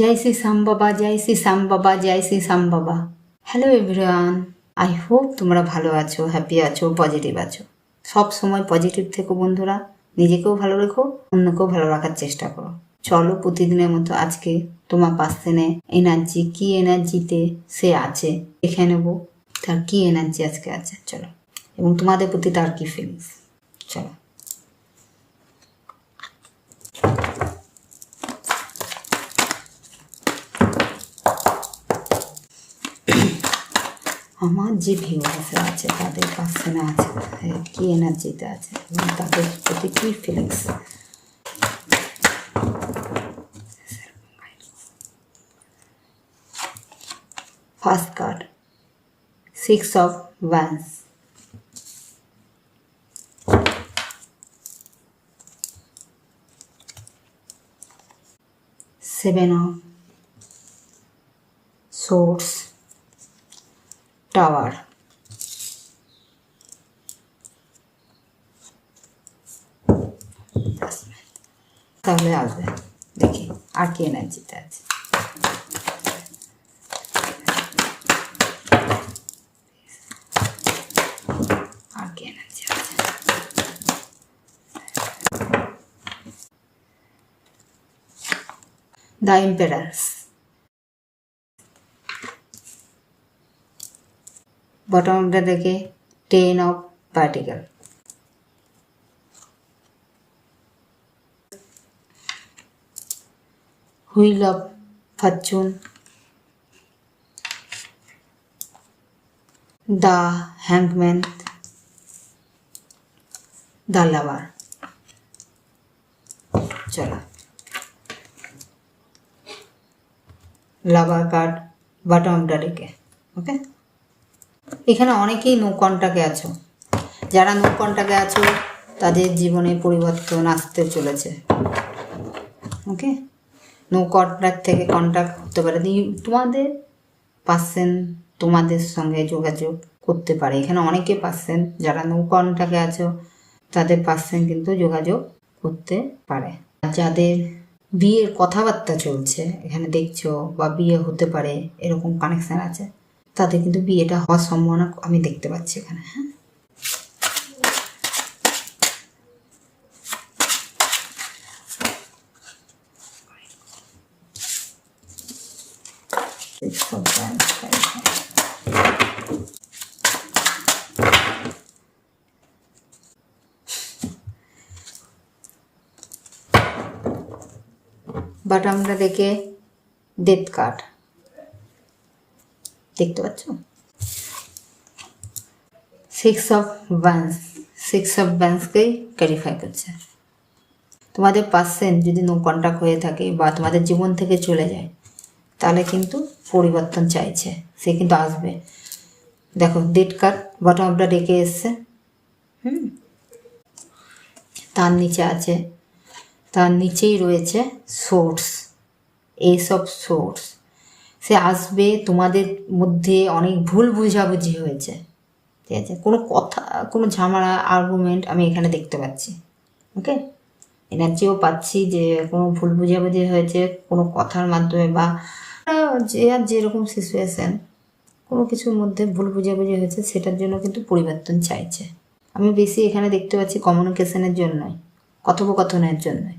জয় শ্রী শ্যাম বাবা, জয় শ্রী শ্যাম বাবা, জয় শ্রী শ্যাম বাবা। হ্যালো এভরিওয়ান, আই হোপ তোমরা ভালো আছো, হ্যাপি আছো, পজিটিভ আছো। সব সময় পজিটিভ থেকো বন্ধুরা, নিজেকেও ভালো রেখো, অন্যকেও ভালো রাখার চেষ্টা করো। চলো প্রতিদিনের মতো আজকে তোমার পার্সনে এনার্জি, কি এনার্জিতে সে আছে দেখে নেবো, তার কি এনার্জি আজকে আছে। চলো, এবং তোমাদের প্রতি তার কি ফিলিংস। চলো, আমার যে ভিউয়ার্সরা আছে তাদের পার্সনে আছে কি এনার্জিতে আছে এবং তাদের প্রতি কি feelings. First card, 6 of Wands, Seven of Swords, Tower, তাহলে আসবে দেখি আর কি এনার্জিতে আছে। আর কি এনার্জি আছে? দ্য এম্পারার্স, বটমটা দেখে 10 of Pentacles, Wheel of Fortune, The Hangman, The Lover। চলো, লাভার কার্ড বটমটা রেখে, ওকে। এখানে অনেকেই নো কন্টাক্টে আছো। যারা নো কন্টাক্টে আছো তাদের জীবনে পরিবর্তন আসতে চলেছে, ওকে। নো কন্ট্যাক্ট থেকে কন্ট্যাক্ট হতে পারে, তোমাদের পার্সন তোমাদের সঙ্গে যোগাযোগ করতে পারে। এখানে অনেকে পার্সন যারা নো কন্ট্যাক্টে আছো তাদের পার্সন কিন্তু যোগাযোগ করতে পারে। যাদের বিয়ের কথাবার্তা চলছে এখানে দেখছো, বা বিয়ে হতে পারে এরকম কানেকশান আছে, তাদের কিন্তু বিয়েটা হওয়ার সম্ভাবনা আমি দেখতে পাচ্ছি এখানে। হ্যাঁ, বাট আমরা দেখে ডেথ কার্ড দেখতে পাচ্ছ। 6 of Wands, 6 of Wandsকেই ক্যারিফাই করছে। তোমাদের পার্সন যদি নো কন্ট্যাক্ট হয়ে থাকে বা তোমাদের জীবন থেকে চলে যায় তাহলে কিন্তু পরিবর্তন চাইছে, সে কিন্তু আসবে। দেখো ডেথ কার্ড বটম অফটা ডেকে এসছে, তার নিচে আছে, তার নিচেই রয়েছে সোর্স, এইসব সোর্স। সে আসবে, তোমাদের মধ্যে অনেক ভুল বুঝাবুঝি হয়েছে, ঠিক আছে, কোনো কথা, কোনো ঝামেলা, আর্গুমেন্ট আমি এখানে দেখতে পাচ্ছি, ওকে। এনার্জিও পাচ্ছি যে কোনো ভুল বুঝাবুঝি হয়েছে কোনো কথার মাধ্যমে, বা যে আর যেরকম সিচুয়েশান, কোনো কিছুর মধ্যে ভুল বুঝাবুঝি হয়েছে, সেটার জন্য কিন্তু পরিবর্তন চাইছে। আমি বেশি এখানে দেখতে পাচ্ছি কমিউনিকেশনের জন্যই, কথোপকথনের জন্যই,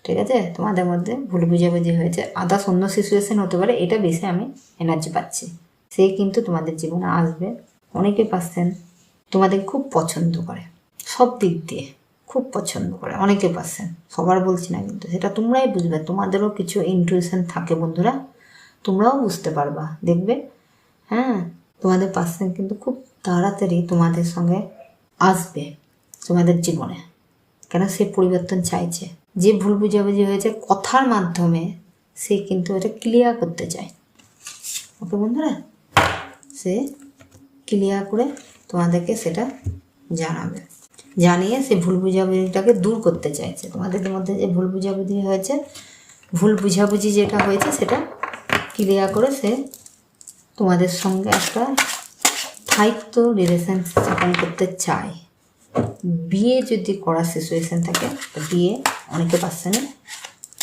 ঠিক আছে। তোমাদের মধ্যে ভুল বুঝাবুঝি হয়েছে, আদার্স অন্য সিচুয়েশান হতে পারে, এটা বেশি আমি এনার্জি পাচ্ছি। সে কিন্তু তোমাদের জীবনে আসবে। অনেকে পাচ্ছেন তোমাদের খুব পছন্দ করে, সব দিক দিয়ে খুব পছন্দ করে, অনেকে পাচ্ছেন, সবার বলছি না কিন্তু, সেটা তোমরাই বুঝবে। তোমাদেরও কিছু ইনটিউশন থাকে বন্ধুরা, তোমরাও বুঝতে পারবা, দেখবে। হ্যাঁ, তোমাদের পার্সন কিন্তু খুব তাড়াতাড়ি তোমাদের সঙ্গে আসবে তোমাদের জীবনে, কেন সে পরিবর্তন চাইছে। যে ভুল বুঝাবুঝি হয়েছে কথার মাধ্যমে সে কিন্তু এটা ক্লিয়ার করতে চায়, ওকে বন্ধুরা। সে ক্লিয়ার করে তোমাদেরকে সেটা জানাবে, জানিয়ে সে ভুল বুঝাবুঝিটাকে দূর করতে চাইছে। তোমাদের মধ্যে যে ভুল বুঝাবুঝি হয়েছে, ভুল বুঝাবুঝি যেটা হয়েছে সেটা ক্লিয়ার করে সে তোমাদের সঙ্গে একটা স্থায়িত্ব রিলেশন স্থাপন করতে চায়। বিয়ে যদি করার সিচুয়েশান থাকে, বিয়ে অনেকে পার্সনে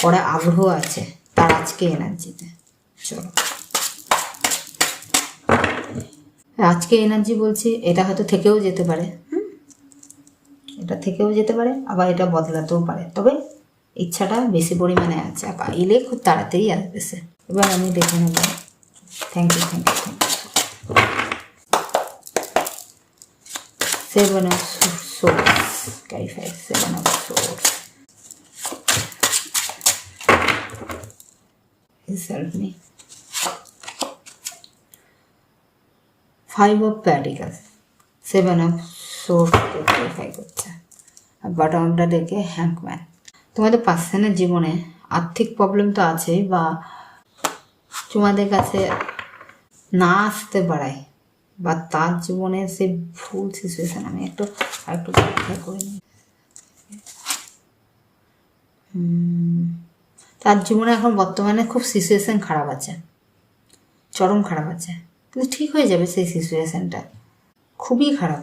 করার আগ্রহ আছে, তার আজকে এনার্জিতে। চলো, আজকে এনার্জি বলছি, এটা হয়তো থেকেও যেতে পারে, এটা থেকেও যেতে পারে, আবার এটা বদলাতেও পারে, তবে ইচ্ছাটা বেশি পরিমাণে আছে, পাইলে খুব তাড়াতাড়ি আসবে সে। এবার আমি দেখে নেব। Thank you, thank you, thank you. 7 of Swords, clarify 7 of Swords. Please help me. 5 of Pentacles, 7 of Swords K clarify করছে। আর বটমটা দেখে হ্যাংম্যান। তোমাদের পার্সনের জীবনে আর্থিক প্রবলেম তো আছেই, বা তোমাদের কাছে না আসতে পারায়, বা তার জীবনে সে ভুল সিচুয়েশান। আমি আরেকটু ব্যাখ্যা করে নিই। তার জীবনে এখন বর্তমানে খুব সিচুয়েশান খারাপ আছে, চরম খারাপ আছে, কিন্তু ঠিক হয়ে যাবে সেই সিচুয়েশানটা। খুবই খারাপ,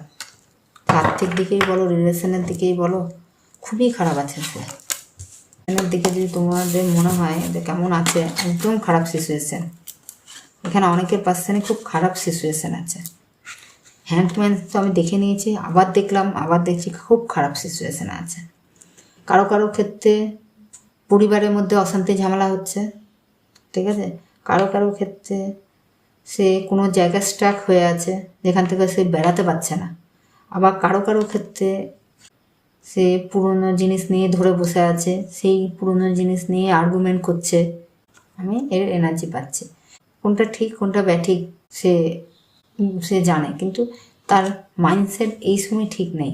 আর্থিক দিকেই বলো, রিলেশনের দিকেই বলো, খুবই খারাপ আছে সে। এর দিকে যদি তোমাদের মনে হয় যে কেমন আছে, একদম খারাপ সিচুয়েশান। এখানে অনেকের পার্সনে খুব খারাপ সিচুয়েশান আছে। হ্যান্ডম্যান তো আমি দেখে নিয়েছি, আবার দেখলাম, আবার দেখছি খুব খারাপ সিচুয়েশান আছে। কারো কারো ক্ষেত্রে পরিবারের মধ্যে অশান্তি ঝামেলা হচ্ছে, ঠিক আছে। কারো কারো ক্ষেত্রে সে কোনো জায়গায় স্ট্রাক হয়ে আছে, যেখান থেকে সে বেড়াতে পারছে না। আবার কারো কারো ক্ষেত্রে সে পুরনো জিনিস নিয়ে ধরে বসে আছে, সেই পুরনো জিনিস নিয়ে আর্গুমেন্ট করছে। আমি এর এনার্জি পাচ্ছি। কোনটা ঠিক কোনটা ব্যাঠিক সে জানে, কিন্তু তার মাইন্ডসেট এই সময় ঠিক নেই।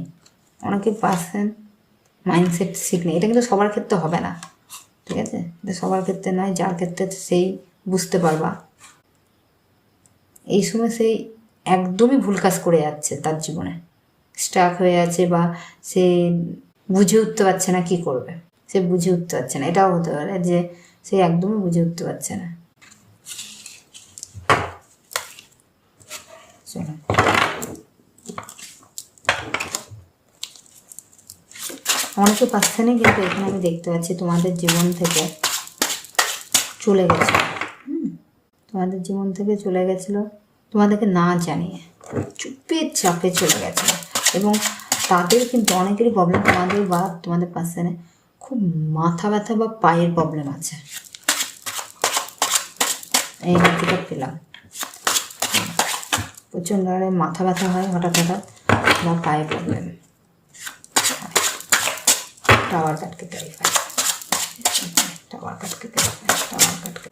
অনেকে পার্সন মাইন্ডসেট ঠিক নেই। এটা কিন্তু সবার ক্ষেত্রে হবে না, ঠিক আছে। এটা সবার ক্ষেত্রে নয়, যার ক্ষেত্রে সেই বুঝতে পারবা। এই সময় সেই একদমই ভুল কাজ করে যাচ্ছে, তার জীবনে স্টাক হয়ে আছে, বা সে বুঝে উঠতে পারছে না কি করবে, সে বুঝে উঠতে পারছে না। এটাও হতে পারে যে সে একদমই বুঝে উঠতে পারছে না। চলো, অনেকে পাচ্ছে না, কিন্তু এখানে আমি দেখতে পাচ্ছি তোমাদের জীবন থেকে চলে গেছে। তোমাদের জীবন থেকে চলে গেছিলো, তোমাদেরকে না জানিয়ে চুপে চাপে চলে গেছিলো। এবং তাদের কিন্তু অনেকেরই প্রবলেম, তোমাদের বা তোমাদের পার্সনে খুব মাথা ব্যথা বা পায়ের প্রবলেম আছে। এই এনার্জিটা পেলাম, প্রচণ্ড মাথা ব্যথা হয় হঠাৎ হঠাৎ, বা পায়ে প্রবলেম। টাওয়ার কাটকে ক্লারিফাই, টাওয়ার কাটকে ক্লারিফাই, টাওয়ার কাটকে।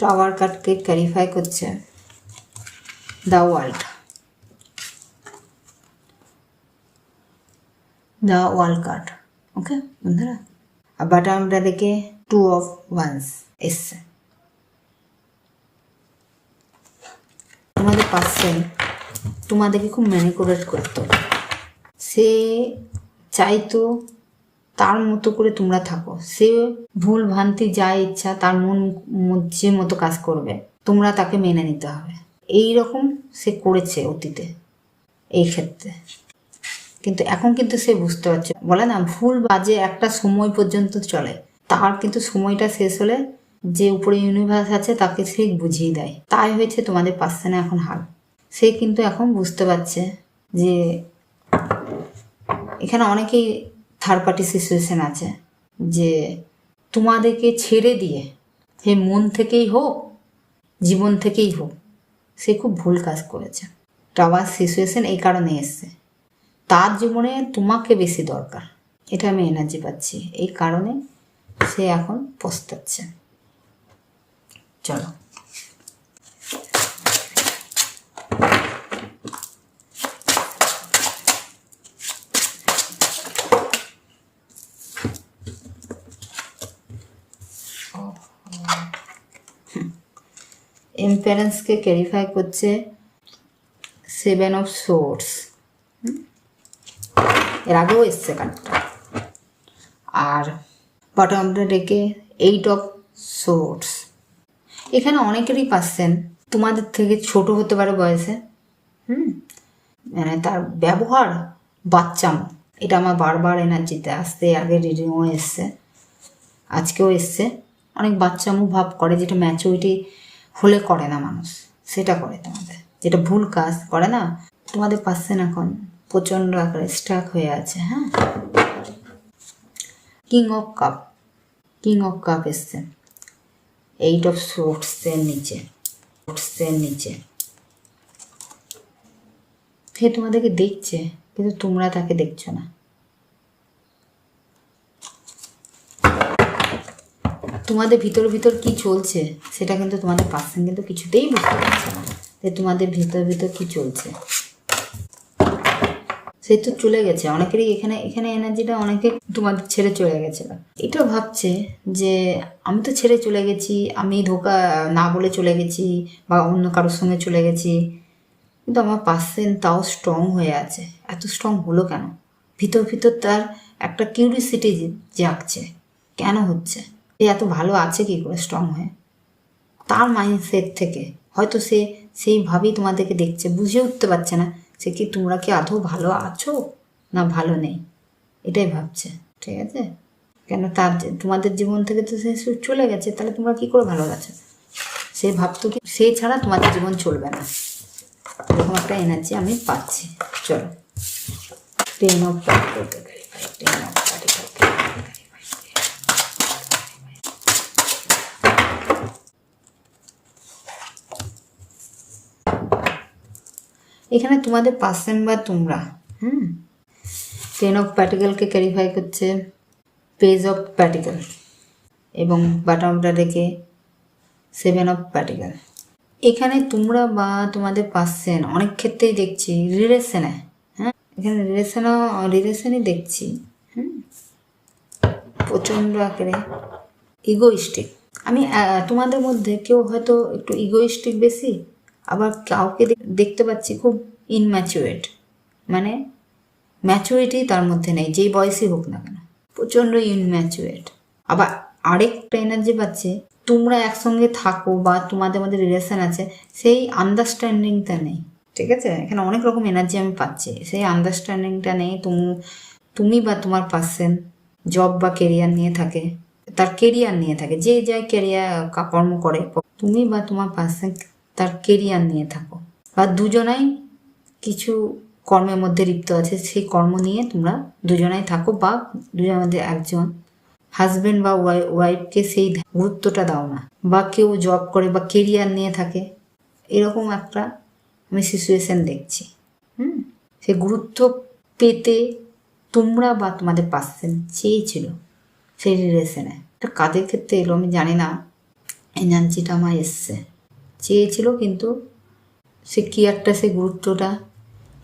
টাওয়ার কাটকে ক্লারিফাই করছে the world, the world card. Okay বন্ধুরা, আর বাটামটা দেখে 2 of Wands এসছে। তোমাদের পার্সন তোমাদেরকে খুব ম্যানিপুলেট করতো, সে চাইতো তার মতো করে তোমরা থাকো। সে ভুল ভ্রান্তি যা ইচ্ছা তার যে মতো কাজ করবে, তোমরা তাকে মেনে নিতে হবে। এই রকম সে করেছে অতীতে এই ক্ষেত্রে, কিন্তু এখন কিন্তু সে বুঝতে পারছে। বলে না, ভুল বাজে একটা সময় পর্যন্ত চলে, তার কিন্তু সময়টা শেষ হলে যে উপরে ইউনিভার্স আছে তাকে সে বুঝিয়ে দেয়। তাই হয়েছে তোমাদের পার্সনে এখন হাল। সে কিন্তু এখন বুঝতে পারছে যে এখানে অনেকেই থার্ড পার্টি সিচুয়েশন আছে, যে তোমাদেরকে ছেড়ে দিয়ে, সে মন থেকেই হোক জীবন থেকেই হোক, সে খুব ভুল কাজ করেছে। টাওয়ার সিচুয়েশন এই কারণে এসছে, তার জীবনে তোমাকে বেশি দরকার, এটা আমি এনার্জি পাচ্ছি। এই কারণে সে এখন পস্তাচ্ছে। চলো, এম্পারেন্সকে ক্যারিফাই করছে 7 of Swords। এর আগেও এসছে কার্ডটা। আর বটমটা ডেকে 8 of Swords। এখানে অনেকেরই পাচ্ছেন তোমাদের থেকে ছোট হতে পারে বয়সে, মানে তার ব্যবহার বাচ্চামো, এটা আমার বারবার এনার্জিতে আসতে, আগে রিডিংও এসছে, আজকেও এসছে। অনেক বাচ্চামো ভাব করে, যেটা ম্যাচুরিটি হলে করে না মানুষ, সেটা করে তোমাদের, যেটা ভুল কাজ করে না। তোমাদের পাশে এখন প্রচণ্ড আকারে স্ট্রাক হয়ে আছে। হ্যাঁ, king of cup, king of cup এসছে, 8 অফ সোর্টসের নিচে, নিচে সে তোমাদেরকে দেখছে, কিন্তু তোমরা তাকে দেখছো না। তোমাদের ভিতর ভিতর কি চলছে সেটা কিন্তু তোমাদের পার্সন কিন্তু কিছুতেই বুঝতে পারছে না, যে তোমাদের ভিতর ভিতর কি চলছে। সে তো চলে গেছে, অনেকেরই এখানে এখানে এনার্জিটা অনেকে তোমাদের ছেড়ে চলে গেছিল। এটা ভাবছে যে আমি তো ছেড়ে চলে গেছি, আমি ধোকা না বলে চলে গেছি, বা অন্য কারোর সঙ্গে চলে গেছি, কিন্তু আমার পার্সন তাও স্ট্রং হয়ে আছে। এত স্ট্রং হলো কেন? ভিতর ভিতর তার একটা কিউরিসিটি জাগছে, কেন হচ্ছে, সে এত ভালো আছে কি করে স্ট্রং হয়ে? তার মাইন্ডসেট থেকে হয়তো সে সেইভাবেই তোমাদেরকে দেখছে, বুঝে উঠতে পারছে না সে কি তোমরা কি আদৌ ভালো আছো না ভালো নেই, এটাই ভাবছে। ঠিক আছে, কেন তার তোমাদের জীবন থেকে তো সে চলে গেছে, তাহলে তোমরা কি করে ভালো আছো? সে ভাবতো কি সে ছাড়া তোমাদের জীবন চলবে না, এরকম একটা এনার্জি আমি পাচ্ছি। চলো, 10 অফ প্যান্টেকল, 10 অফ প্যান্টেকল। এখানে তোমাদের পার্সন বা তোমরা 10 অফ প্যান্টেকলকে ক্যারিফাই করছে, পেজ অফ প্যান্টেকল, এবং বাটমটা রেখে 7 অফ প্যান্টেকল। এখানে তোমরা বা তোমাদের পার্সন অনেক ক্ষেত্রেই দেখছি রিলেশনে, হ্যাঁ এখানে রিলেশনই দেখছি, প্রচণ্ড আকারে ইগোইস্টিক। আমি তোমাদের মধ্যে কেউ হয়তো একটু ইগোইস্টিক বেশি, আবার কাউকে দেখতে পাচ্ছি খুব ইনম্যাচুরেট, মানে ম্যাচুরিটি তার মধ্যে নেই, যেই বয়সই হোক না কেন, প্রচণ্ড ইনম্যাচুরেট। আবার আরেকটা এনার্জি পাচ্ছে, তোমরা একসঙ্গে থাকো বা তোমাদের মধ্যে রিলেশন আছে, সেই আন্ডারস্ট্যান্ডিংটা নেই। ঠিক আছে, এখানে অনেক রকম এনার্জি আমি পাচ্ছি, সেই আন্ডারস্ট্যান্ডিংটা নেই। তুমি বা তোমার পার্সন জব বা কেরিয়ার নিয়ে থাকে, তার কেরিয়ার নিয়ে থাকে, যে যাই কেরিয়ার কর্ম করে, তুমি বা তোমার পার্সন তার কেরিয়ার নিয়ে থাকো, বা দুজনাই কিছু কর্মের মধ্যে লিপ্ত আছে, সেই কর্ম নিয়ে তোমরা দুজনাই থাকো, বা দুজনের মধ্যে একজন হাজব্যান্ড বা ওয়াইফকে সেই গুরুত্বটা দাও না, বা কেউ জব করে বা কেরিয়ার নিয়ে থাকে, এরকম একটা আমি সিচুয়েশন দেখছি। সে গুরুত্ব পেতে তোমরা বা তোমাদের পার্সন চেয়েছিল সেই রিলেশনে। এটা কাদের ক্ষেত্রে এলো আমি জানি না, এনার্জিটা আমার এসছে, চেয়েছিল কিন্তু সে কি একটা সে গুরুত্বটা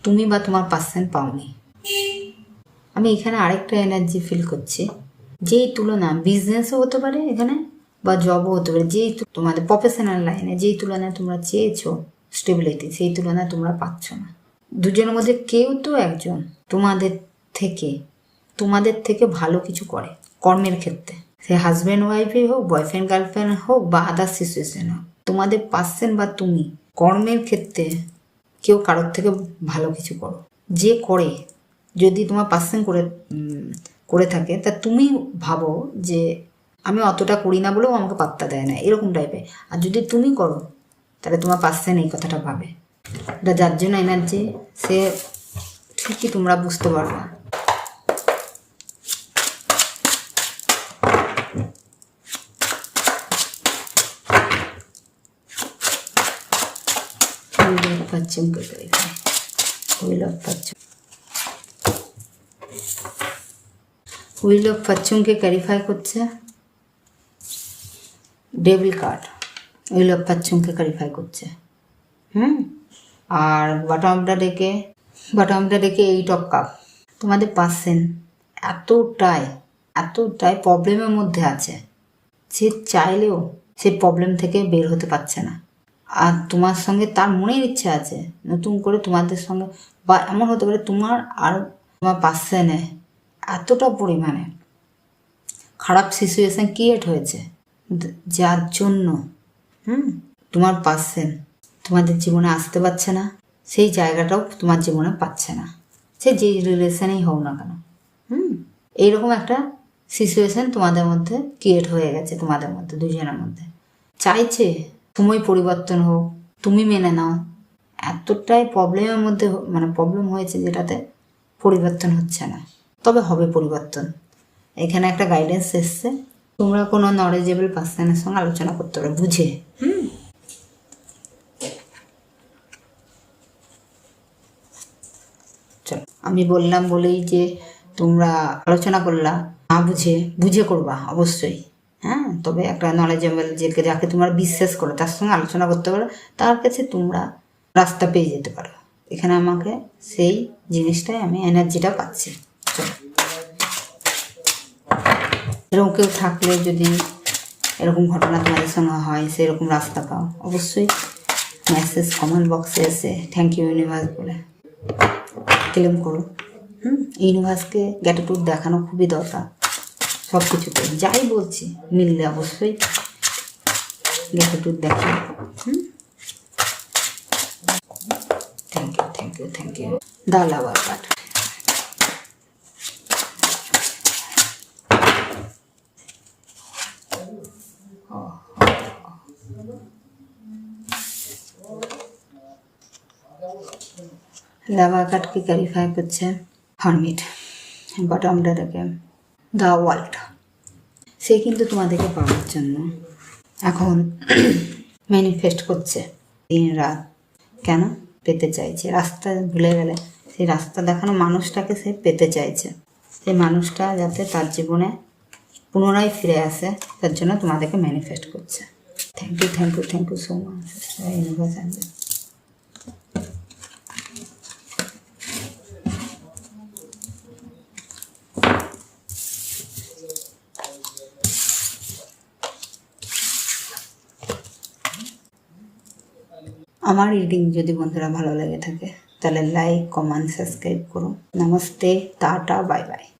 তুমি বা তোমার পার্সন পাওনি। আমি এখানে আরেকটা এনার্জি ফিল করছি, যেই তুলনা বিজনেসও হতে পারে এখানে, বা জবও হতে পারে, যেই তোমাদের প্রফেশনাল লাইনে যেই তুলনায় তোমরা চেয়েছো স্টেবিলিটি, সেই তুলনায় তোমরা পাচ্ছ না। দুজনের মধ্যে কেউ তো একজন তোমাদের থেকে ভালো কিছু করে কর্মের ক্ষেত্রে, সে হাজব্যান্ড ওয়াইফই হোক, বয়ফ্রেন্ড গার্লফ্রেন্ড হোক, বা আদার সিচুয়েশন হোক, তোমাদের পার্সন বা তুমি কর্মের ক্ষেত্রে কেউ কারোর থেকে ভালো কিছু করো। যে করে, যদি তোমার পার্সন করে থাকে, তা তুমি ভাবো যে আমি অতটা করি না বলেও আমাকে পাত্তা দেয় না, এরকম টাইপের। আর যদি তুমি করো, তাহলে তোমার পার্সন এই কথাটা ভাবে। এটা যার জন্য এনার্জি, সে ঠিকই তোমরা বুঝতে পারবা। হুইল অফ ফরচুনকে ক্যারিফাই করছে ডেভিল কার্ড, হুইল অফ ফরচুনকে ক্যারিফাই করছে। আর বটমটা ডেকে 8 অফ কাপ। তোমাদের পার্সন এতটাই প্রবলেমের মধ্যে আছে, সে চাইলেও সে প্রবলেম থেকে বের হতে পারছে না। আর তোমার সঙ্গে তার মনের ইচ্ছা আছে নতুন করে তোমাদের সঙ্গে, বা এমন হতে পারে তোমার আর তোমার পার্সনে এতটা পরিমাণে খারাপ সিচুয়েশান ক্রিয়েট হয়েছে, যার জন্য তোমার পার্সন তোমাদের জীবনে আসতে পারছে না, সেই জায়গাটাও তোমার জীবনে পাচ্ছে না, সে যে রিলেশনেই হোক না কেন। এইরকম একটা সিচুয়েশন তোমাদের মধ্যে ক্রিয়েট হয়ে গেছে, তোমাদের মধ্যে দুজনের মধ্যে। চাইছে সময় পরিবর্তন হোক, তুমি মেনে নাও। এতটাই প্রবলেমের মধ্যে মানে প্রবলেম হয়েছে যেটাতে পরিবর্তন হচ্ছে না, তবে হবে পরিবর্তন। এখানে একটা গাইডেন্স এসছে, তোমরা কোনো নলেজেবল পার্সনের সঙ্গে আলোচনা করতে পারো বুঝে। চলো, আমি বললাম বলেই যে তোমরা আলোচনা করলা না বুঝে, বুঝে করবা অবশ্যই। হ্যাঁ, তবে একটা নলেজেবল যাকে তোমরা বিশ্বাস করো তার সঙ্গে আলোচনা করতে পারো, তার কাছে তোমরা রাস্তা পেয়ে যেতে পারো। এখানে আমাকে সেই জিনিসটাই আমি এনার্জিটা পাচ্ছি। চলো, এরকম কেউ থাকলে যদি এরকম ঘটনা তোমাদের সঙ্গে হয়, সেরকম রাস্তা পাও, অবশ্যই মেসেজ কমেন্ট বক্সে এসে থ্যাংক ইউ ইউনিভার্স বলে ক্লেম করো। ইউনিভার্সকে গ্র্যাটিটিউড দেখানো খুবই দরকার সব কিছুতে। যাই বলছি মিললে অবশ্যই গ্র্যাটিটিউড দেখি। Thank you thank you thank you. The lover card. Lover কার্ডকে ক্যারিফাই করছে হারমিট, বটমটা রেখে দ্য ওয়ার্ল্ড। সে কিন্তু তোমাদেরকে পাওয়ার জন্য এখন ম্যানিফেস্ট করছে দিন রাত। কেন পেতে চাইছে? রাস্তা ভুলে গেলে সেই রাস্তা দেখানো মানুষটাকে সে পেতে চাইছে, সেই মানুষটা যাতে তার জীবনে পুনরায় ফিরে আসে, তার জন্য তোমাদেরকে ম্যানিফেস্ট করছে। Thank you thank you thank you so much universe. আমার রিডিং যদি বন্ধুরা ভালো লেগে থাকে তাহলে লাইক কমেন্ট সাবস্ক্রাইব করুন। Namaste, tata, bye bye.